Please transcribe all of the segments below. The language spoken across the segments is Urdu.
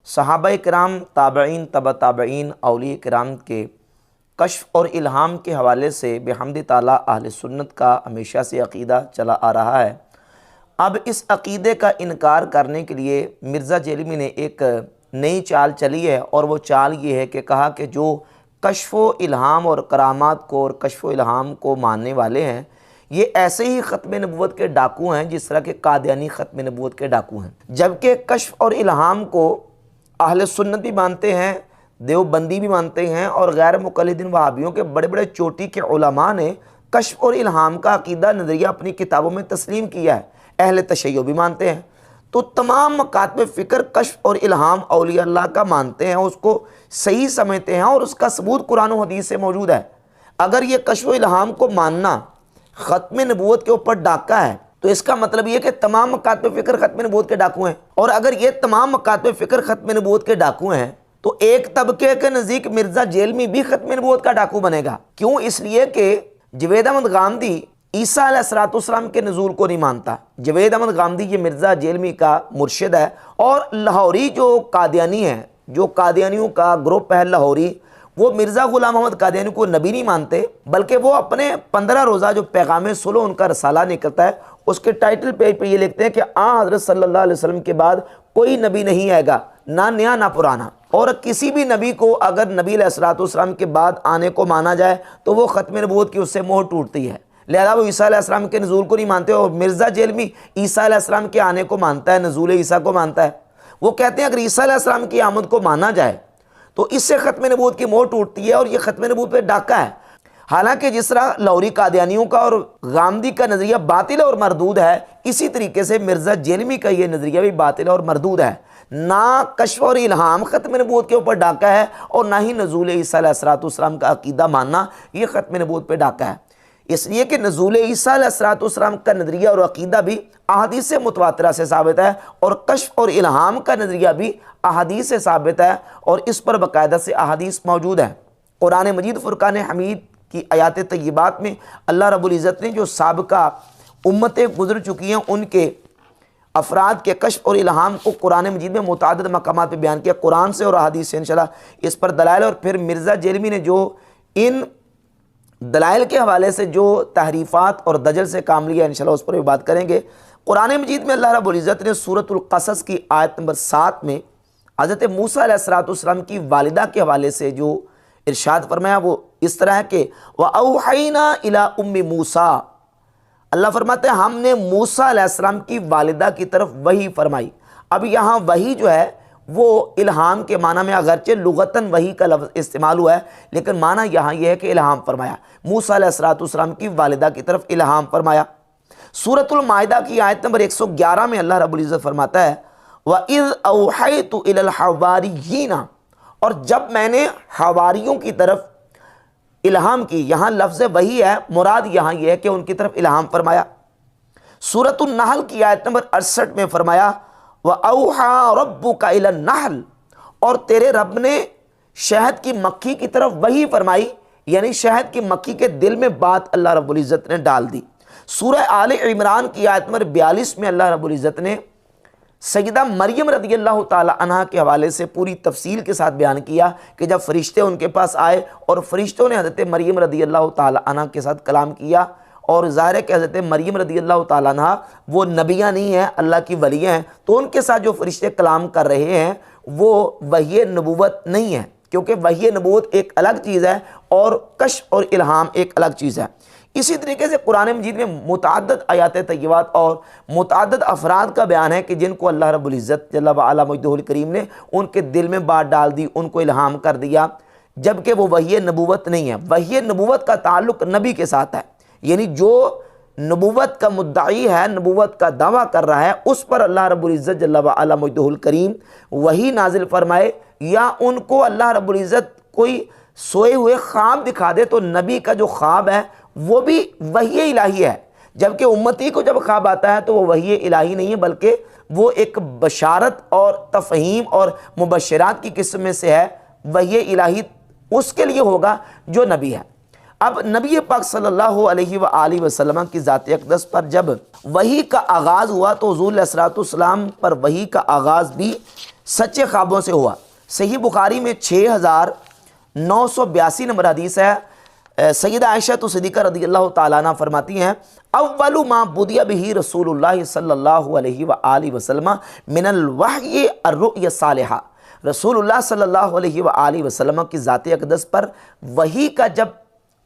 صحابہ کرام، تابعین، تبع تابعین، اولیاء کرام کے کشف اور الہام کے حوالے سے بحمد تعالیٰ اہل سنت کا ہمیشہ سے عقیدہ چلا آ رہا ہے۔ اب اس عقیدے کا انکار کرنے کے لیے مرزا جیلمی نے ایک نئی چال چلی ہے، اور وہ چال یہ ہے کہ کہا کہ جو کشف و الہام اور کرامات کو اور کشف و الہام کو ماننے والے ہیں، یہ ایسے ہی ختم نبوت کے ڈاکو ہیں جس طرح کہ قادیانی ختم نبوت کے ڈاکو ہیں۔ جبکہ کشف اور الہام کو اہل سنت بھی مانتے ہیں، دیوبندی بھی مانتے ہیں، اور غیر مقلدین وہابیوں کے بڑے بڑے چوٹی کے علماء نے کشف اور الہام کا عقیدہ نظریہ اپنی کتابوں میں تسلیم کیا ہے، اہل تشیع بھی مانتے ہیں۔ تو تمام مکاتب فکر کشف اور الہام اولیاء اللہ کا مانتے ہیں، اس کو صحیح سمجھتے ہیں، اور اس کا ثبوت قرآن و حدیث سے موجود ہے۔ اگر یہ کشف و الہام کو ماننا ختم نبوت کے اوپر ڈاکہ ہے تو اس کا مطلب یہ کہ تمام مکاتب فکر ختم نبوت کے ڈاکو ہیں، اور اگر یہ تمام مکاتب فکر ختم نبوت کے ڈاکو ہیں تو ایک طبقے کے نزدیک مرزا جیلمی بھی ختم نبوت کا ڈاکو بنے گا۔ کیوں؟ اس لیے کہ جوید احمد غامدی عیسیٰ علیہ السلام کے نزول کو نہیں مانتا۔ جوید احمد غامدی یہ مرزا جیلمی کا مرشد ہے، اور لاہوری جو قادیانی ہیں، جو قادیانیوں کا گروپ ہے لاہوری، وہ مرزا غلام محمد قادیانی کو نبی نہیں مانتے، بلکہ وہ اپنے 15 روزہ جو پیغام صلح ان کا رسالہ نکلتا ہے، اس کے ٹائٹل پیج پہ یہ لکھتے ہیں کہ حضرت صلی اللہ علیہ وسلم کے بعد کوئی نبی نہیں آئے گا، نہ نیا نہ پرانا، اور کسی بھی نبی کو اگر نبی علیہ السلام کے بعد آنے کو مانا جائے تو وہ ختم نبوت کی اس سے مہر ٹوٹتی ہے۔ لہذا وہ عیسیٰ علیہ السلام کے نزول کو نہیں مانتے، اور مرزا جیلمی عیسیٰ علیہ السلام کے آنے کو مانتا ہے، نزول عیسیٰ کو مانتا ہے۔ وہ کہتے ہیں اگر عیسیٰ علیہ السلام کی آمد کو مانا جائے تو اس سے ختم نبوت کی مہر ٹوٹتی ہے، اور یہ ختم نبوت پہ ڈاکہ ہے۔ حالانکہ جس طرح لاہوری قادیانیوں کا اور غامدی کا نظریہ باطل اور مردود ہے، اسی طریقے سے مرزا جیلمی کا یہ نظریہ بھی باطل اور مردود ہے۔ نہ کشف اور الہام ختم نبوت کے اوپر ڈاکہ ہے، اور نہ ہی نزول عیسیٰ علیہ السلام کا عقیدہ ماننا یہ ختم نبوت پہ ڈاکہ ہے۔ اس لیے کہ نزول عیسیٰ علیہ السلام کا نظریہ اور عقیدہ بھی احادیث متواترہ سے ثابت ہے، اور کشف اور الہام کا نظریہ بھی احادیث سے ثابت ہے، اور اس پر باقاعدہ سے احادیث موجود ہیں۔ قرآن مجید فرقان حمید کی آیات طیبات میں اللہ رب العزت نے جو سابقہ امتیں گزر چکی ہیں ان کے افراد کے کشف اور الہام کو قرآن مجید میں متعدد مقامات پہ بیان کیا، قرآن سے اور احادیث سے انشاءاللہ اس پر دلائل، اور پھر مرزا جیلمی نے جو ان دلائل کے حوالے سے جو تحریفات اور دجل سے کام لیا، انشاءاللہ اس پر بھی بات کریں گے۔ قرآن مجید میں اللہ رب العزت نے سورۃ القصص کی آیت نمبر 7 میں حضرت موسیٰ علیہ السلام کی والدہ کے حوالے سے جو ارشاد فرمایا وہ اس طرح ہے کہ وَأَوْحَيْنَا إِلَىٰ أُمِّ مُوسَىٰ، اللہ فرماتے ہیں ہم نے موسیٰ علیہ السلام کی والدہ کی طرف وحی فرمائی۔ اب یہاں وحی جو ہے وہ الہام کے معنی میں اگرچہ لغتاً وحی کا لفظ استعمال ہوا ہے، لیکن معنی یہاں یہ ہے کہ الہام فرمایا، موسیٰ علیہ السلام کی والدہ کی طرف الہام فرمایا۔ سورۃ المائدہ کی آیت نمبر 111 میں اللہ رب العزت فرماتا ہے وَإِذْ أَوْحَيْتُ إِلَى الْحَوَارِيِّينَ، اور جب میں نے حواریوں کی طرف الہام کی، یہاں لفظ وحی ہے، مراد یہاں یہ ہے کہ ان کی طرف الہام فرمایا۔ سورۃ النحل کی آیت نمبر 68 میں فرمایا وَأَوْحَىٰ رَبُّكَ إِلَى النَّحْلِ، اور تیرے رب نے شہد کی مکھی کی طرف وحی فرمائی، یعنی شہد کی مکھی کے دل میں بات اللہ رب العزت نے ڈال دی۔ سورہ آل عمران کی آیت نمبر 42 میں اللہ رب العزت نے سیدہ مریم رضی اللہ تعالی عنہ کے حوالے سے پوری تفصیل کے ساتھ بیان کیا کہ جب فرشتے ان کے پاس آئے اور فرشتوں نے حضرت مریم رضی اللہ تعالی عنہ کے ساتھ کلام کیا، اور ظاہر ہے کہ حضرت مریم رضی اللہ تعالیٰ عنہ وہ نبیہ نہیں ہیں، اللہ کی ولیہ ہیں، تو ان کے ساتھ جو فرشتے کلام کر رہے ہیں وہ وحی نبوت نہیں ہے، کیونکہ وحی نبوت ایک الگ چیز ہے اور کشف اور الہام ایک الگ چیز ہے۔ اسی طریقے سے قرآن مجید میں متعدد آیات طیبات اور متعدد افراد کا بیان ہے کہ جن کو اللہ رب العزت جل وعلا مجدہ الکریم نے ان کے دل میں بات ڈال دی، ان کو الہام کر دیا، جبکہ وہ وحی نبوت نہیں ہے۔ وحی نبوت کا تعلق نبی کے ساتھ ہے، یعنی جو نبوت کا مدعی ہے، نبوت کا دعویٰ کر رہا ہے، اس پر اللہ رب العزت جل وعلا مجدہ الکریم وحی نازل فرمائے، یا ان کو اللہ رب العزت کوئی سوئے ہوئے خواب دکھا دے تو نبی کا جو خواب ہے وہ بھی وحی الہی ہے، جبکہ امتی کو جب خواب آتا ہے تو وہ وحی الہی نہیں ہے، بلکہ وہ ایک بشارت اور تفہیم اور مبشرات کی قسم میں سے ہے۔ وحی الہی اس کے لیے ہوگا جو نبی ہے۔ اب نبی پاک صلی اللہ علیہ وآلہ وسلم کی ذات اقدس پر جب وحی کا آغاز ہوا تو حضور علیہ السلام پر وحی کا آغاز بھی سچے خوابوں سے ہوا۔ صحیح بخاری میں 6982 نمبر حدیث ہے۔ سیدہ عائشہ صدیقہ رضی اللہ تعالیٰ عنہ فرماتی ہیں اول ما بدی بہ رسول اللہ صلی اللہ علیہ وآلہ وسلم من الوحی الرؤیا الصالحہ، رسول اللہ صلی اللہ علیہ وآلہ وسلم کی ذات اقدس پر وحی کا جب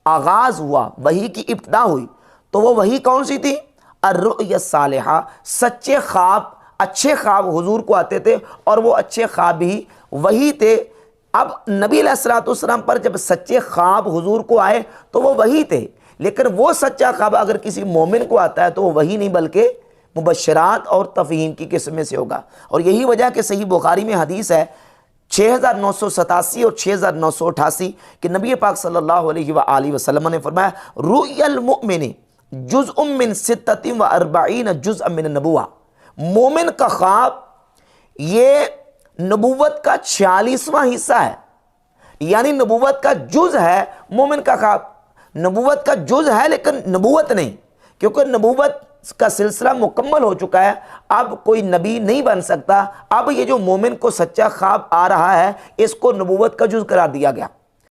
آغاز ہوا، وحی کی ابتدا ہوئی، تو وہ وحی کون سی تھی؟ الرؤیا الصالحہ، سچے خواب، اچھے خواب حضور کو آتے تھے، اور وہ اچھے خواب ہی وحی تھے۔ اب نبی علیہ الصلوۃ والسلام پر جب سچے خواب حضور کو آئے تو وہ وحی تھے، لیکن وہ سچا خواب اگر کسی مومن کو آتا ہے تو وہ وحی نہیں بلکہ مبشرات اور تفہیم کی قسم میں سے ہوگا۔ اور یہی وجہ کہ صحیح بخاری میں حدیث ہے 6987 اور 6988 کہ نبی پاک صلی اللہ علیہ وآلہ وسلم نے فرمایا رؤیا المؤمن جزء من 46 جزء من النبوہ، مومن کا خواب یہ نبوت کا 46واں حصہ ہے، یعنی نبوت کا جز ہے مومن کا خواب۔ نبوت کا جز ہے لیکن نبوت نہیں، کیونکہ نبوت کا سلسلہ مکمل ہو چکا ہے، اب کوئی نبی نہیں بن سکتا۔ اب یہ جو مومن کو سچا خواب آ رہا ہے اس کو نبوت کا جز قرار دیا گیا۔